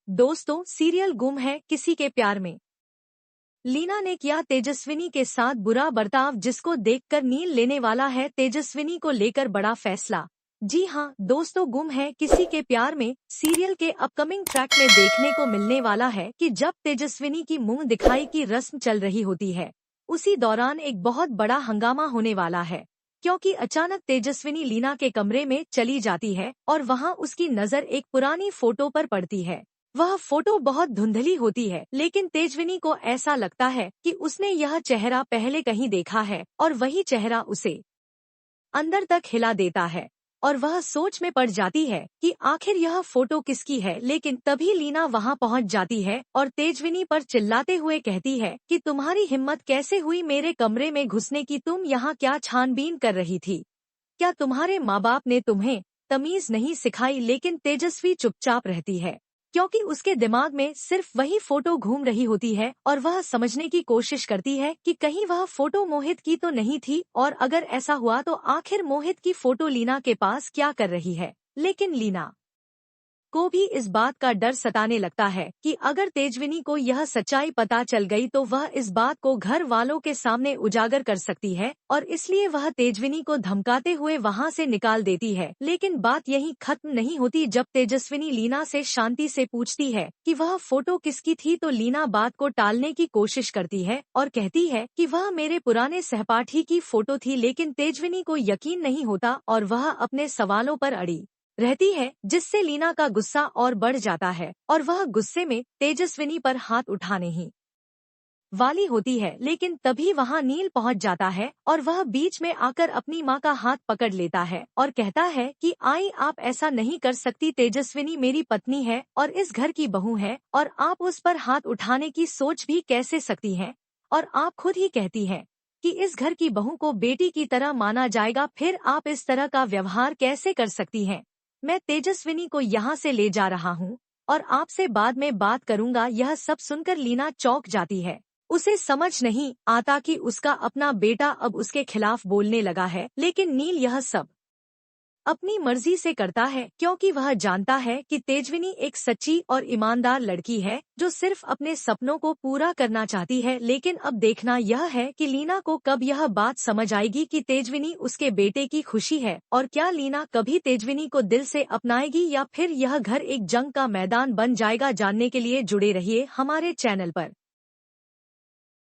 दोस्तों, सीरियल गुम है किसी के प्यार में। लीना ने किया तेजस्विनी के साथ बुरा बर्ताव, जिसको देखकर नील लेने वाला है तेजस्विनी को लेकर बड़ा फैसला। जी हाँ दोस्तों, गुम है किसी के प्यार में सीरियल के अपकमिंग ट्रैक में देखने को मिलने वाला है कि जब तेजस्विनी की मुंह दिखाई की रस्म चल रही होती है, उसी दौरान एक बहुत बड़ा हंगामा होने वाला है। क्योंकि अचानक तेजस्विनी लीना के कमरे में चली जाती है और वहाँ उसकी नजर एक पुरानी फोटो पर पड़ती है। वह फोटो बहुत धुंधली होती है, लेकिन तेजस्विनी को ऐसा लगता है कि उसने यह चेहरा पहले कहीं देखा है और वही चेहरा उसे अंदर तक हिला देता है और वह सोच में पड़ जाती है कि आखिर यह फोटो किसकी है। लेकिन तभी लीना वहां पहुंच जाती है और तेजस्विनी पर चिल्लाते हुए कहती है कि तुम्हारी हिम्मत कैसे हुई मेरे कमरे में घुसने की, तुम यहाँ क्या छानबीन कर रही थी? क्या तुम्हारे माँ बाप ने तुम्हें तमीज नहीं सिखाई? लेकिन तेजस्वी चुपचाप रहती है, क्योंकि उसके दिमाग में सिर्फ वही फोटो घूम रही होती है और वह समझने की कोशिश करती है कि कहीं वह फोटो मोहित की तो नहीं थी, और अगर ऐसा हुआ तो आखिर मोहित की फोटो लीना के पास क्या कर रही है। लेकिन लीना को भी इस बात का डर सताने लगता है कि अगर तेजस्विनी को यह सच्चाई पता चल गई तो वह इस बात को घर वालों के सामने उजागर कर सकती है, और इसलिए वह तेजस्विनी को धमकाते हुए वहां से निकाल देती है। लेकिन बात यहीं खत्म नहीं होती। जब तेजस्विनी लीना से शांति से पूछती है कि वह फोटो किसकी थी, तो लीना बात को टालने की कोशिश करती है और कहती है कि वह मेरे पुराने सहपाठी की फोटो थी। लेकिन तेजस्विनी को यकीन नहीं होता और वह अपने सवालों पर अड़ी रहती है, जिससे लीना का गुस्सा और बढ़ जाता है और वह गुस्से में तेजस्विनी पर हाथ उठाने ही वाली होती है। लेकिन तभी वहां नील पहुंच जाता है और वह बीच में आकर अपनी मां का हाथ पकड़ लेता है और कहता है कि आई, आप ऐसा नहीं कर सकती। तेजस्विनी मेरी पत्नी है और इस घर की बहू है, और आप उस पर हाथ उठाने की सोच भी कैसे सकती हैं? और आप खुद ही कहती हैं कि इस घर की बहू को बेटी की तरह माना जाएगा, फिर आप इस तरह का व्यवहार कैसे कर सकती हैं? मैं तेजस्विनी को यहाँ से ले जा रहा हूँ और आपसे बाद में बात करूंगा। यह सब सुनकर लीना चौंक जाती है। उसे समझ नहीं आता कि उसका अपना बेटा अब उसके खिलाफ बोलने लगा है। लेकिन नील यह सब अपनी मर्जी से करता है, क्योंकि वह जानता है कि तेजस्विनी एक सच्ची और ईमानदार लड़की है जो सिर्फ अपने सपनों को पूरा करना चाहती है। लेकिन अब देखना यह है कि लीना को कब यह बात समझ आएगी कि तेजस्विनी उसके बेटे की खुशी है, और क्या लीना कभी तेजस्विनी को दिल से अपनाएगी या फिर यह घर एक जंग का मैदान बन जाएगा। जानने के लिए जुड़े रहिए हमारे चैनल पर।